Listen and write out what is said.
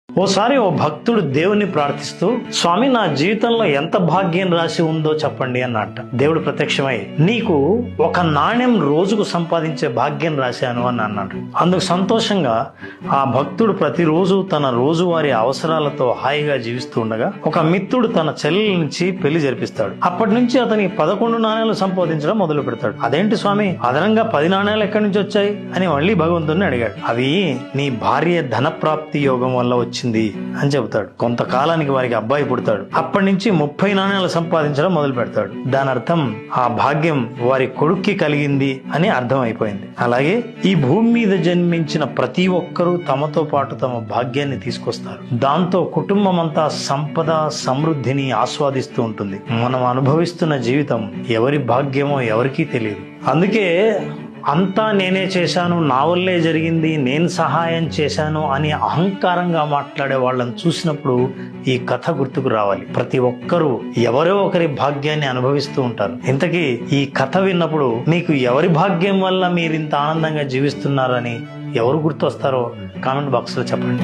ఓసారి ఓ భక్తుడు దేవుని ప్రార్థిస్తూ, స్వామి నా జీవితంలో ఎంత భాగ్యం రాసి ఉందో చెప్పండి అన్నట్ట. దేవుడు ప్రత్యక్షమై, నీకు ఒక నాణ్యం రోజుకు సంపాదించే భాగ్యం రాశాను అని అన్నాడు. అందుకు సంతోషంగా ఆ భక్తుడు ప్రతిరోజు తన రోజువారీ అవసరాలతో హాయిగా జీవిస్తూ ఉండగా ఒక మిత్రుడు తన చెల్లెల నుంచి పెళ్లి జరిపిస్తాడు. అప్పటి నుంచి అతని 11 నాణ్యాలు సంపాదించడం మొదలు పెడతాడు. అదేంటి స్వామి, అదనంగా 10 నాణ్యాలు ఎక్కడి నుంచి వచ్చాయి అని మళ్ళీ భగవంతుడిని అడిగాడు. అవి నీ భార్య ధనప్రాప్తి యోగం వల్ల వచ్చింది అని చెబుతాడు. కొంతకాలానికి వారికి అబ్బాయి పుడతాడు. అప్పటి నుంచి 30 నాణ్యాలు సంపాదించడం మొదలు పెడతాడు. దాని అర్థం ఆ భాగ్యం వారి కొడుక్కి కలిగింది అని అర్థం అయిపోయింది. అలాగే ఈ భూమి మీద జన్మించిన ప్రతి ఒక్కరూ తమతో పాటు తమ భాగ్యాన్ని తీసుకొస్తారు. దాంతో కుటుంబం అంతా సంపద సమృద్ధిని ఆస్వాదిస్తూ ఉంటుంది. మనం అనుభవిస్తున్న జీవితం ఎవరి భాగ్యమో ఎవరికీ తెలియదు. అందుకే అంతా నేనే చేశాను, నా వల్లే జరిగింది, నేను సహాయం చేశాను అని అహంకారంగా మాట్లాడే వాళ్ళని చూసినప్పుడు ఈ కథ గుర్తుకు రావాలి. ప్రతి ఒక్కరూ ఎవరో ఒకరి భాగ్యాన్ని అనుభవిస్తూ ఉంటారు. ఇంతకీ ఈ కథ విన్నప్పుడు మీకు ఎవరి భాగ్యం వల్ల మీరు ఇంత ఆనందంగా జీవిస్తున్నారని ఎవరు గుర్తొస్తారో కామెంట్ బాక్స్లో చెప్పండి.